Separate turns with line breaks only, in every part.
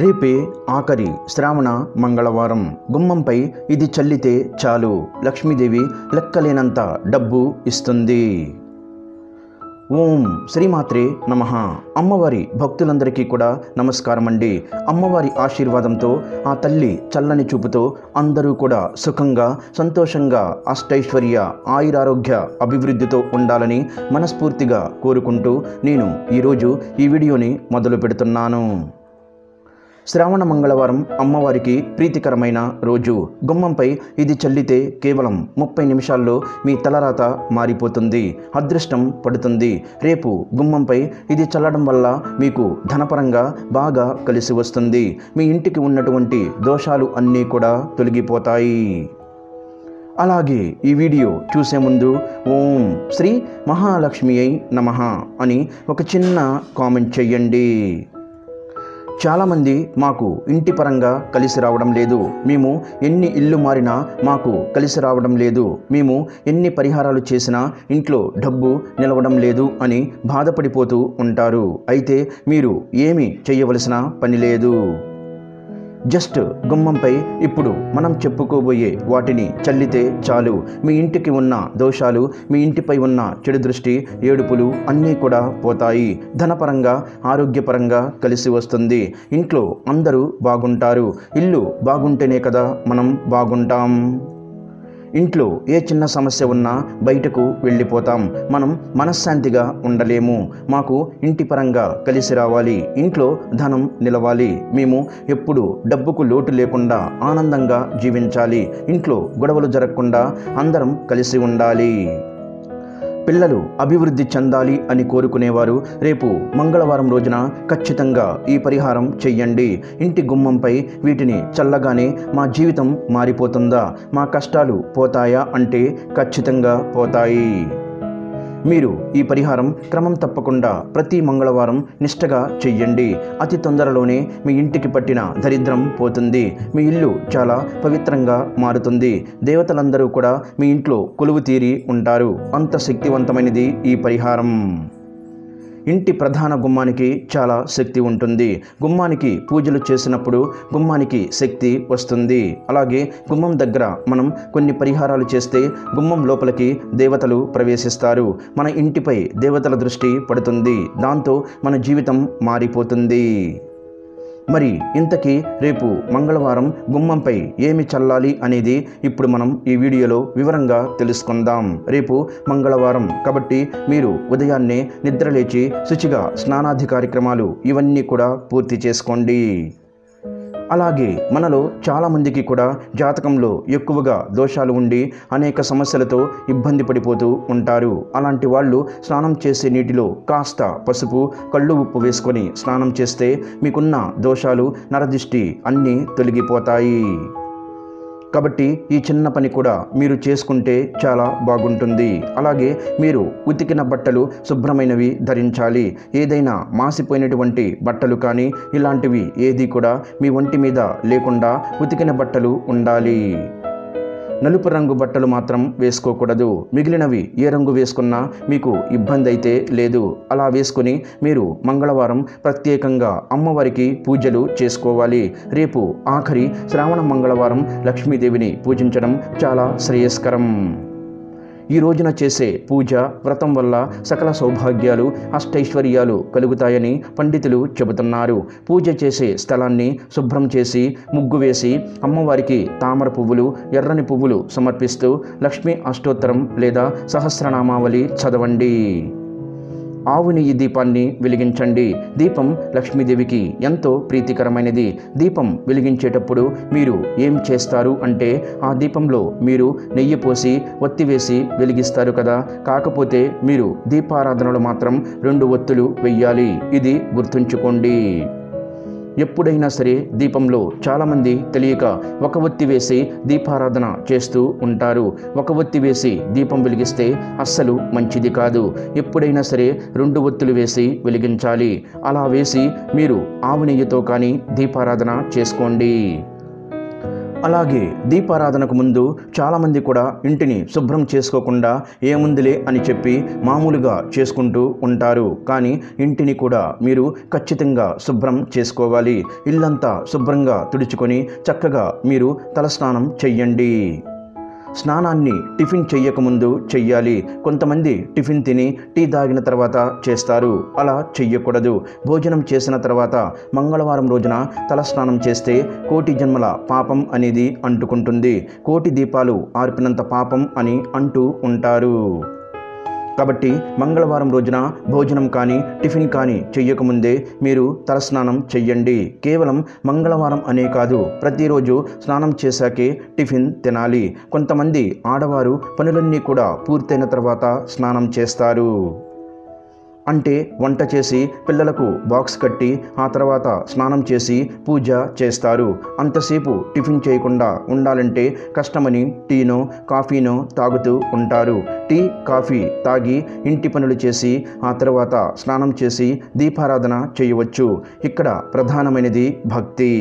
రేపే ఆఖరి శ్రావణ మంగళవారం. గుమ్మంపై ఇది చల్లితే చాలు, లక్ష్మీదేవి లెక్కలేనంత డబ్బు ఇస్తుంది. ఓం శ్రీమాత్రే నమః. అమ్మవారి భక్తులందరికీ కూడా నమస్కారం అండి. అమ్మవారి ఆశీర్వాదంతో, ఆ తల్లి చల్లని చూపుతో అందరూ కూడా సుఖంగా, సంతోషంగా, అష్టైశ్వర్య, ఆయురారోగ్య, అభివృద్ధితో ఉండాలని మనస్ఫూర్తిగా కోరుకుంటూ నేను ఈరోజు ఈ వీడియోని మొదలు పెడుతున్నాను. శ్రావణ మంగళవారం అమ్మవారికి ప్రీతికరమైన రోజు. గుమ్మంపై ఇది చల్లితే కేవలం 30 నిమిషాల్లో మీ తలరాత మారిపోతుంది, అదృష్టం పడుతుంది. రేపు గుమ్మంపై ఇది చల్లడం వల్ల మీకు ధనపరంగా బాగా కలిసి వస్తుంది. మీ ఇంటికి ఉన్నటువంటి దోషాలు అన్నీ కూడా తొలగిపోతాయి. అలాగే ఈ వీడియో చూసే ముందు ఓం శ్రీ మహాలక్ష్మియై నమః అని ఒక చిన్న కామెంట్ చెయ్యండి. చాలామంది మాకు ఇంటి పరంగా కలిసి రావడం లేదు, మేము ఎన్ని ఇల్లు మారినా మాకు కలిసి రావడం లేదు, మేము ఎన్ని పరిహారాలు చేసినా ఇంట్లో డబ్బు నిలవడం లేదు అని బాధపడిపోతూ ఉంటారు. అయితే మీరు ఏమీ చేయవలసిన పని లేదు. జస్ట్ గుమ్మంపై ఇప్పుడు మనం చెప్పుకోబోయే వాటిని చల్లితే చాలు, మీ ఇంటికి ఉన్న దోషాలు, మీ ఇంటిపై ఉన్న చెడు దృష్టి, ఏడుపులు అన్నీ కూడా పోతాయి. ధనపరంగా, ఆరోగ్యపరంగా కలిసి వస్తుంది. ఇంట్లో అందరూ బాగుంటారు. ఇల్లు బాగుంటేనే కదా మనం బాగుంటాం. ఇంట్లో ఏ చిన్న సమస్య ఉన్నా బయటకు వెళ్ళిపోతాం. మనం మనశ్శాంతిగా ఉండలేము. మాకు ఇంటి పరంగా కలిసి రావాలి, ఇంట్లో ధనం నిలవాలి, మేము ఎప్పుడు డబ్బుకు లోటు లేకుండా ఆనందంగా జీవించాలి, ఇంట్లో గొడవలు జరగకుండా అందరం కలిసి ఉండాలి. పిల్లలు అభివృద్ధి చెందాలి అని కోరుకునేవారు రేపు మంగళవారం రోజున ఖచ్చితంగా ఈ పరిహారం చెయ్యండి. ఇంటి గుమ్మంపై వీటిని చల్లగానే మా జీవితం మారిపోతుందా, మా కష్టాలు పోతాయా అంటే ఖచ్చితంగా పోతాయి. మీరు ఈ పరిహారం క్రమం తప్పకుండా ప్రతి మంగళవారం నిష్టగా చెయ్యండి. అతి తొందరలోనే మీ ఇంటికి పట్టిన దరిద్రం పోతుంది. మీ ఇల్లు చాలా పవిత్రంగా మారుతుంది. దేవతలందరూ కూడా మీ ఇంట్లో కొలువు తీరి ఉంటారు. అంత శక్తివంతమైనది ఈ పరిహారం. ఇంటి ప్రధాన గుమ్మానికి చాలా శక్తి ఉంటుంది. గుమ్మానికి పూజలు చేసినప్పుడు గుమ్మానికి శక్తి వస్తుంది. అలాగే గుమ్మం దగ్గర మనం కొన్ని పరిహారాలు చేస్తే గుమ్మం లోపలికి దేవతలు ప్రవేశిస్తారు. మన ఇంటిపై దేవతల దృష్టి పడుతుంది. దాంతో మన జీవితం మారిపోతుంది. మరి ఇంతకీ రేపు మంగళవారం గుమ్మంపై ఏమి చల్లాలి అనేది ఇప్పుడు మనం ఈ వీడియోలో వివరంగా తెలుసుకుందాం. రేపు మంగళవారం కాబట్టి మీరు ఉదయాన్నే నిద్రలేచి శుచిగా స్నానాది కార్యక్రమాలు ఇవన్నీ కూడా పూర్తి చేసుకోండి. అలాగే మనలో చాలామందికి కూడా జాతకంలో ఎక్కువగా దోషాలు ఉండి అనేక సమస్యలతో ఇబ్బంది పడిపోతూ ఉంటారు. అలాంటి వాళ్ళు స్నానం చేసే నీటిలో కాస్త పసుపు, కళ్ళు ఉప్పు వేసుకొని స్నానం చేస్తే మీకున్న దోషాలు, నరదిష్టి అన్నీ తొలగిపోతాయి. కాబట్టి ఈ చిన్న పని కూడా మీరు చేసుకుంటే చాలా బాగుంటుంది. అలాగే మీరు ఉతికిన బట్టలు శుభ్రమైనవి ధరించాలి. ఏదైనా మాసిపోయినటువంటి బట్టలు కానీ ఇలాంటివి ఏది కూడా మీ ఒంటి మీద లేకుండా ఉతికిన బట్టలు ఉండాలి. నలుపు రంగు బట్టలు మాత్రం వేసుకోకూడదు. మిగిలినవి ఏ రంగు వేసుకున్నా మీకు ఇబ్బంది అయితే లేదు. అలా వేసుకొని మీరు మంగళవారం ప్రత్యేకంగా అమ్మవారికి పూజలు చేసుకోవాలి. రేపు ఆఖరి శ్రావణ మంగళవారం లక్ష్మీదేవిని పూజించడం చాలా శ్రేయస్కరం. ఈ రోజున చేసే పూజ, వ్రతం వల్ల సకల సౌభాగ్యాలు, అష్టైశ్వర్యాలు కలుగుతాయని పండితులు చెబుతున్నారు. పూజ చేసే స్థలాన్ని శుభ్రం చేసి ముగ్గు వేసి అమ్మవారికి తామర పువ్వులు, ఎర్రని పువ్వులు సమర్పిస్తూ లక్ష్మీ అష్టోత్తరం లేదా సహస్రనామావళి చదవండి. ఆవు నెయ్యి దీపాన్ని వెలిగించండి. దీపం లక్ష్మీదేవికి ఎంతో ప్రీతికరమైనది. దీపం వెలిగించేటప్పుడు మీరు ఏం చేస్తారు అంటే ఆ దీపంలో మీరు నెయ్యి పోసి ఒత్తివేసి వెలిగిస్తారు కదా. కాకపోతే మీరు దీపారాధనలో మాత్రం 2 ఒత్తులు వెయ్యాలి. ఇది గుర్తుంచుకోండి. ఎప్పుడైనా సరే దీపంలో చాలామంది తెలియక ఒక ఒత్తి వేసి దీపారాధన చేస్తూ ఉంటారు. ఒక ఒత్తి వేసి దీపం వెలిగిస్తే అస్సలు మంచిది కాదు. ఎప్పుడైనా సరే 2 ఒత్తులు వేసి వెలిగించాలి. అలా వేసి మీరు ఆవు నెయ్యితో కానీ దీపారాధన చేసుకోండి. అలాగే దీపారాధనకు ముందు చాలామంది కూడా ఇంటిని శుభ్రం చేసుకోకుండా ఏముందిలే అని చెప్పి మామూలుగా చేసుకుంటూ ఉంటారు. కానీ ఇంటిని కూడా మీరు ఖచ్చితంగా శుభ్రం చేసుకోవాలి. ఇల్లంతా శుభ్రంగా తుడుచుకొని చక్కగా మీరు తలస్నానం చెయ్యండి. స్నానాన్ని టిఫిన్ చెయ్యకముందు చెయ్యాలి. కొంతమంది టిఫిన్ తిని టీ తాగిన తర్వాత చేస్తారు. అలా చెయ్యకూడదు. భోజనం చేసిన తర్వాత మంగళవారం రోజున తలస్నానం చేస్తే కోటి జన్మల పాపం అనేది అంటుకుంటుంది. కోటి దీపాలు ఆర్పినంత పాపం అని అంటూ ఉంటారు. కాబట్టి మంగళవారం రోజున భోజనం కానీ టిఫిన్ కానీ చెయ్యకముందే మీరు తలస్నానం చెయ్యండి. కేవలం మంగళవారం అనే కాదు, ప్రతిరోజు స్నానం చేశాకే టిఫిన్ తినాలి. కొంతమంది ఆడవారు పనులన్నీ కూడా పూర్తయిన తర్వాత స్నానం చేస్తారు. అంటే వంట చేసి పిల్లలకు బాక్స్ కట్టి ఆ తర్వాత స్నానం చేసి పూజ చేస్తారు. అంతసేపు టిఫిన్ చేయకుండా ఉండాలంటే కష్టమని టీనో కాఫీనో తాగుతూ ఉంటారు. టీ కాఫీ తాగి ఇంటి పనులు చేసి ఆ తర్వాత స్నానం చేసి దీపారాధన చేయవచ్చు. ఇక్కడ ప్రధానమైనది భక్తి.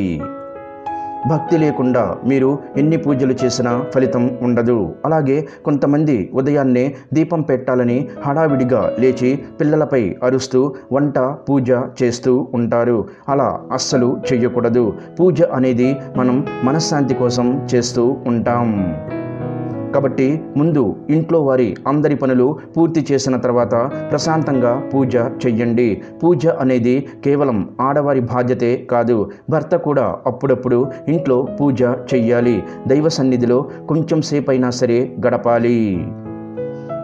భక్తి లేకుండా మీరు ఎన్ని పూజలు చేసినా ఫలితం ఉండదు. అలాగే కొంతమంది ఉదయాన్నే దీపం పెట్టాలని హడావిడిగా లేచి పిల్లలపై అరుస్తూ వంట పూజ చేస్తూ ఉంటారు. అలా అస్సలు చెయ్యకూడదు. పూజ అనేది మనం మనశ్శాంతి కోసం చేస్తూ ఉంటాం. కాబట్టి ముందు ఇంట్లో వారి అందరి పనులు పూర్తి చేసిన తర్వాత ప్రశాంతంగా పూజ చెయ్యండి. పూజ అనేది కేవలం ఆడవారి బాధ్యతే కాదు, భర్త కూడా అప్పుడప్పుడు ఇంట్లో పూజ చెయ్యాలి. దైవ సన్నిధిలో కొంచెం సేపైనా సరే గడపాలి.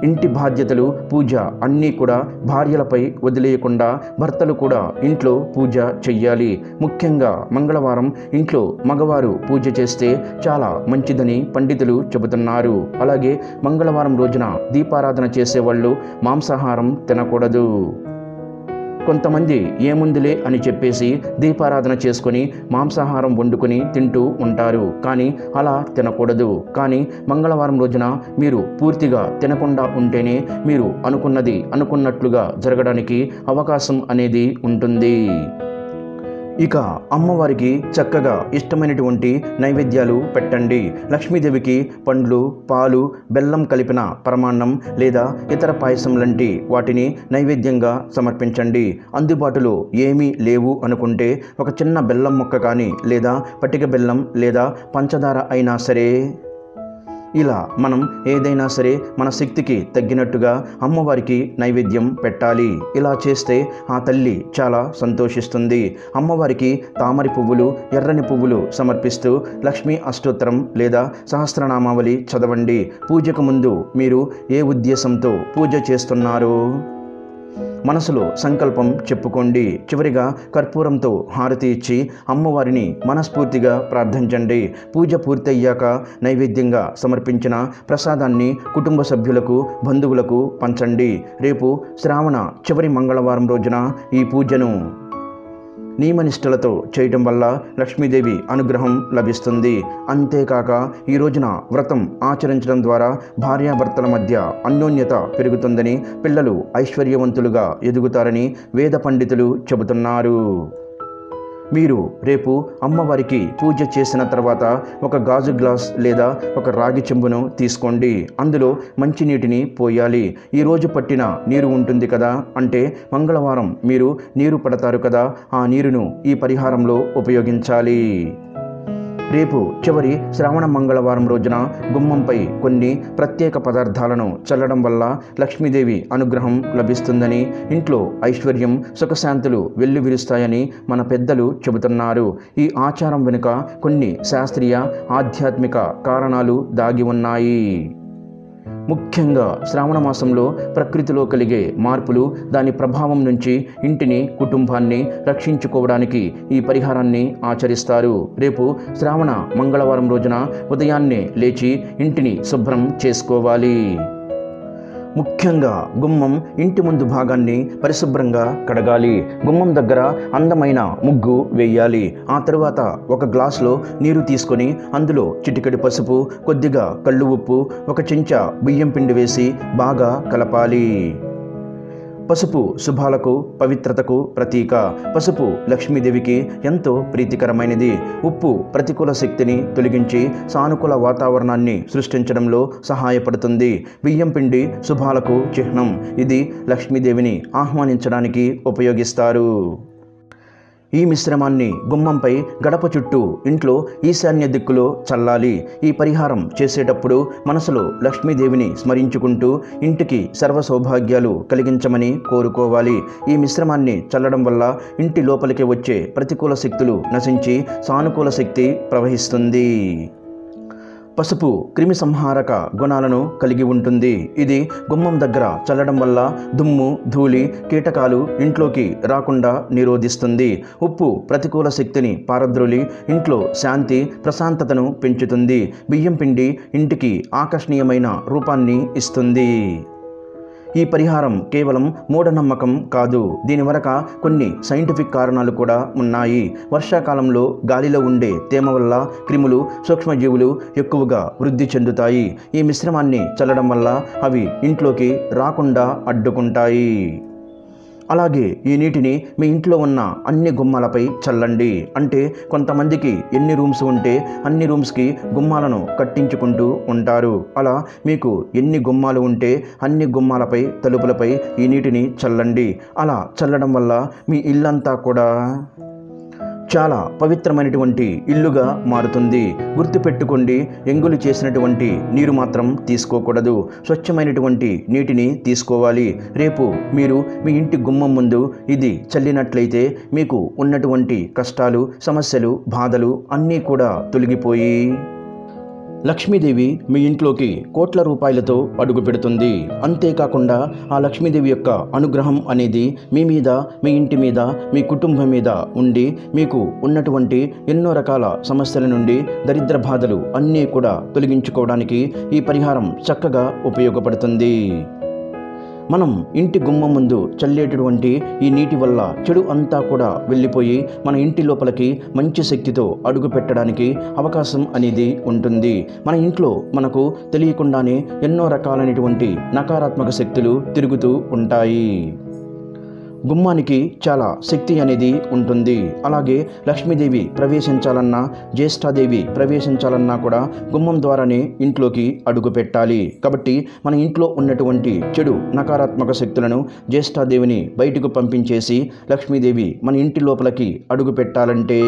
ఇంటి బాధ్యతలు పూజ అన్నీ కూడా భార్యలపై వదిలేయకుండా భర్తలు కూడా ఇంట్లో పూజ చెయ్యాలి. ముఖ్యంగా మంగళవారం ఇంట్లో మగవారు పూజ చేస్తే చాలా మంచిదని పండితులు చెబుతున్నారు. అలాగే మంగళవారం రోజున దీపారాధన చేసేవాళ్ళు మాంసాహారం తినకూడదు. కొంతమంది ఏముందిలే అని చెప్పేసి దీపారాధన చేసుకొని మాంసాహారం వండుకొని తింటూ ఉంటారు. కానీ అలా తినకూడదు. కానీ మంగళవారం రోజున మీరు పూర్తిగా తినకుండా ఉంటేనే మీరు అనుకున్నది అనుకున్నట్లుగా జరగడానికి అవకాశం అనేది ఉంటుంది. ఇక అమ్మవారికి చక్కగా ఇష్టమైనటువంటి నైవేద్యాలు పెట్టండి. లక్ష్మీదేవికి పండ్లు, పాలు, బెల్లం కలిపిన పరమాన్నం లేదా ఇతర పాయసం లాంటి వాటిని నైవేద్యంగా సమర్పించండి. అందుబాటులో ఏమీ లేవు అనుకుంటే ఒక చిన్న బెల్లం ముక్క కానీ లేదా పటిక బెల్లం లేదా పంచదార అయినా సరే ఇలా మనం ఏదైనా సరే మన శక్తికి తగ్గినట్టుగా అమ్మవారికి నైవేద్యం పెట్టాలి. ఇలా చేస్తే ఆ తల్లి చాలా సంతోషిస్తుంది. అమ్మవారికి తామరి పువ్వులు, ఎర్రని పువ్వులు సమర్పిస్తూ లక్ష్మీ అష్టోత్తరం లేదా సహస్రనామావళి చదవండి. పూజకు ముందు మీరు ఏ ఉద్దేశంతో పూజ చేస్తున్నారో మనసులో సంకల్పం చెప్పుకోండి. చివరిగా కర్పూరంతో హారతి ఇచ్చి అమ్మవారిని మనస్ఫూర్తిగా ప్రార్థించండి. పూజ పూర్తయ్యాక నైవేద్యంగా సమర్పించిన ప్రసాదాన్ని కుటుంబ సభ్యులకు, బంధువులకు పంచండి. రేపు శ్రావణ చివరి మంగళవారం రోజున ఈ పూజను నియమనిష్టలతో చేయటం వల్ల లక్ష్మీదేవి అనుగ్రహం లభిస్తుంది. అంతేకాక ఈ రోజున వ్రతం ఆచరించడం ద్వారా భార్యాభర్తల మధ్య అన్యోన్యత పెరుగుతుందని, పిల్లలు ఐశ్వర్యవంతులుగా ఎదుగుతారని వేద పండితులు చెబుతున్నారు. మీరు రేపు అమ్మవారికి పూజ చేసిన తర్వాత ఒక గాజు గ్లాస్ లేదా ఒక రాగి చెంబును తీసుకోండి. అందులో మంచినీటిని పోయాలి. ఈరోజు పట్టిన నీరు ఉంటుంది కదా, అంటే మంగళవారం మీరు నీరు పడతారు కదా, ఆ నీరును ఈ పరిహారంలో ఉపయోగించాలి. రేపు చివరి శ్రావణ మంగళవారం రోజున గుమ్మంపై కొన్ని ప్రత్యేక పదార్థాలను చల్లడం వల్ల లక్ష్మీదేవి అనుగ్రహం లభిస్తుందని, ఇంట్లో ఐశ్వర్యం, సుఖశాంతులు వెల్లివిరుస్తాయని మన పెద్దలు చెబుతున్నారు. ఈ ఆచారం వెనుక కొన్ని శాస్త్రీయ, ఆధ్యాత్మిక కారణాలు దాగి ఉన్నాయి. ముఖ్యంగా శ్రావణ మాసంలో ప్రకృతిలో కలిగే మార్పులు, దాని ప్రభావం నుంచి ఇంటిని, కుటుంబాన్ని రక్షించుకోవడానికి ఈ పరిహారాన్ని ఆచరిస్తారు. రేపు శ్రావణ మంగళవారం రోజున ఉదయాన్నే లేచి ఇంటిని శుభ్రం చేసుకోవాలి. ముఖ్యంగా గుమ్మం ఇంటి ముందు భాగాన్ని పరిశుభ్రంగా కడగాలి. గుమ్మం దగ్గర అందమైన ముగ్గు వేయాలి. ఆ తరువాత ఒక గ్లాసులో నీరు తీసుకొని అందులో చిటికెడు పసుపు, కొద్దిగా కళ్ళు ఉప్పు, ఒక చెంచా బియ్యం పిండి వేసి బాగా కలపాలి. పసుపు శుభాలకు పవిత్రతకు ప్రతీక. పసుపు లక్ష్మీదేవికి ఎంతో ప్రీతికరమైనది. ఉప్పు ప్రతికూల శక్తిని తొలగించి సానుకూల వాతావరణాన్ని సృష్టించడంలో సహాయపడుతుంది. బియ్యం పిండి శుభాలకు చిహ్నం. ఇది లక్ష్మీదేవిని ఆహ్వానించడానికి ఉపయోగిస్తారు. ఈ మిశ్రమాన్ని గుమ్మంపై, గడప చుట్టూ, ఇంట్లో ఈశాన్య దిక్కులో చల్లాలి. ఈ పరిహారం చేసేటప్పుడు మనసులో లక్ష్మీదేవిని స్మరించుకుంటూ ఇంటికి సర్వ సౌభాగ్యాలు కలిగించమని కోరుకోవాలి. ఈ మిశ్రమాన్ని చల్లడం వల్ల ఇంటి లోపలికి వచ్చే ప్రతికూల శక్తులు నశించి సానుకూల శక్తి ప్రవహిస్తుంది. పసుపు క్రిమి సంహారక గుణాలను కలిగి ఉంటుంది. ఇది గుమ్మం దగ్గర చల్లడం వల్ల దుమ్ము, ధూళి, కీటకాలు ఇంట్లోకి రాకుండా నిరోధిస్తుంది. ఉప్పు ప్రతికూల శక్తిని పారద్రోలి ఇంట్లో శాంతి, ప్రశాంతతను పెంచుతుంది. బియ్యం పిండి ఇంటికి ఆకర్షణీయమైన రూపాన్ని ఇస్తుంది. ఈ పరిహారం కేవలం మూఢనమ్మకం కాదు. దీని వెనక కొన్ని సైంటిఫిక్ కారణాలు కూడా ఉన్నాయి. వర్షాకాలంలో గాలిలో ఉండే తేమ వల్ల క్రిములు, సూక్ష్మజీవులు ఎక్కువగా వృద్ధి చెందుతాయి. ఈ మిశ్రమాన్ని చల్లడం వల్ల అవి ఇంట్లోకి రాకుండా అడ్డుకుంటాయి. అలాగే ఈ నీటిని మీ ఇంట్లో ఉన్న అన్ని గుమ్మాలపై చల్లండి. అంటే కొంతమందికి ఎన్ని రూమ్స్ ఉంటే అన్ని రూమ్స్కి గుమ్మాలను కట్టించుకుంటూ ఉంటారు. అలా మీకు ఎన్ని గుమ్మాలు ఉంటే అన్ని గుమ్మాలపై, తలుపులపై ఈ నీటిని చల్లండి. అలా చల్లడం వల్ల మీ ఇల్లంతా కూడా చాలా పవిత్రమైనటువంటి ఇల్లుగా మారుతుంది. గుర్తుపెట్టుకోండి, ఎంగులు చేసినటువంటి నీరు మాత్రం తీసుకోకూడదు. స్వచ్ఛమైనటువంటి నీటిని తీసుకోవాలి. రేపు మీరు మీ ఇంటి గుమ్మం ముందు ఇది చల్లినట్లయితే మీకు ఉన్నటువంటి కష్టాలు, సమస్యలు, బాధలు అన్నీ కూడా తొలగిపోయి లక్ష్మీదేవి మీ ఇంట్లోకి కోట్ల రూపాయలతో అడుగు పెడుతుంది. అంతేకాకుండా ఆ లక్ష్మీదేవి యొక్క అనుగ్రహం అనేది మీ మీద, మీ ఇంటి మీద, మీ కుటుంబం మీద ఉండి మీకు ఉన్నటువంటి ఎన్నో రకాల సమస్యల నుండి, దరిద్ర బాధలు అన్నీ కూడా తొలగించుకోవడానికి ఈ పరిహారం చక్కగా ఉపయోగపడుతుంది. మనం ఇంటి గుమ్మం ముందు చల్లేటటువంటి ఈ నీటి వల్ల చెడు అంతా కూడా వెళ్ళిపోయి మన ఇంటి లోపలికి మంచి శక్తితో అడుగు పెట్టడానికి అవకాశం అనేది ఉంటుంది. మన ఇంట్లో మనకు తెలియకుండానే ఎన్నో రకాలైనటువంటి నకారాత్మక శక్తులు తిరుగుతూ ఉంటాయి. గుమ్మానికి చాలా శక్తి అనేది ఉంటుంది. అలాగే లక్ష్మీదేవి ప్రవేశించాలన్నా, జ్యేష్ఠాదేవి ప్రవేశించాలన్నా కూడా గుమ్మం ద్వారానే ఇంట్లోకి అడుగు పెట్టాలి. కాబట్టి మన ఇంట్లో ఉన్నటువంటి చెడు నకారాత్మక శక్తులను జ్యేష్ఠాదేవిని బయటకు పంపించేసి లక్ష్మీదేవి మన ఇంటి లోపలికి అడుగు పెట్టాలంటే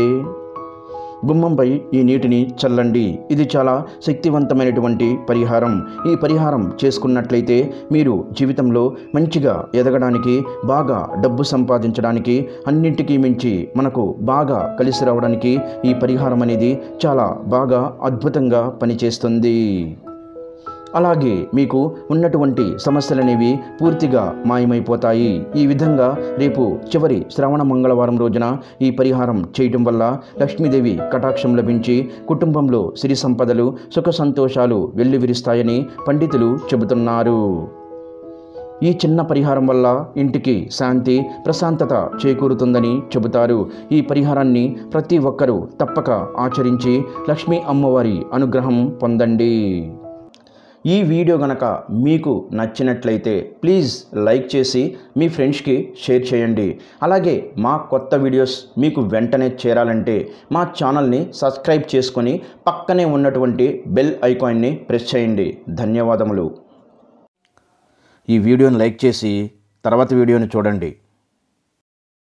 గుమ్మంపై ఈ నీటిని చల్లండి. ఇది చాలా శక్తివంతమైనటువంటి పరిహారం. ఈ పరిహారం చేసుకున్నట్లయితే మీరు జీవితంలో మంచిగా ఎదగడానికి, బాగా డబ్బు సంపాదించడానికి, అన్నింటికీ మించి మనకు బాగా కలిసి రావడానికి ఈ పరిహారం అనేది చాలా బాగా అద్భుతంగా పనిచేస్తుంది. అలాగే మీకు ఉన్నటువంటి సమస్యలనేవి పూర్తిగా మాయమైపోతాయి. ఈ విధంగా రేపు చివరి శ్రావణ మంగళవారం రోజున ఈ పరిహారం చేయటం వల్ల లక్ష్మీదేవి కటాక్షం లభించి కుటుంబంలో సిరి సంపదలు, సుఖ సంతోషాలు వెల్లివిరుస్తాయని పండితులు చెబుతున్నారు. ఈ చిన్న పరిహారం వల్ల ఇంటికి శాంతి, ప్రశాంతత చేకూరుతుందని చెబుతారు. ఈ పరిహారాన్ని ప్రతి ఒక్కరూ తప్పక ఆచరించి లక్ష్మీ అమ్మవారి అనుగ్రహం పొందండి. ఈ వీడియో గనక మీకు నచ్చినట్లయితే ప్లీజ్ లైక్ చేసి మీ ఫ్రెండ్స్కి షేర్ చేయండి. అలాగే మా కొత్త వీడియోస్ మీకు వెంటనే చేరాలంటే మా ఛానల్ని సబ్స్క్రైబ్ చేసుకొని పక్కనే ఉన్నటువంటి బెల్ ఐకాన్ని ప్రెస్ చేయండి. ధన్యవాదములు. ఈ వీడియోని లైక్ చేసి తర్వాత వీడియోని చూడండి.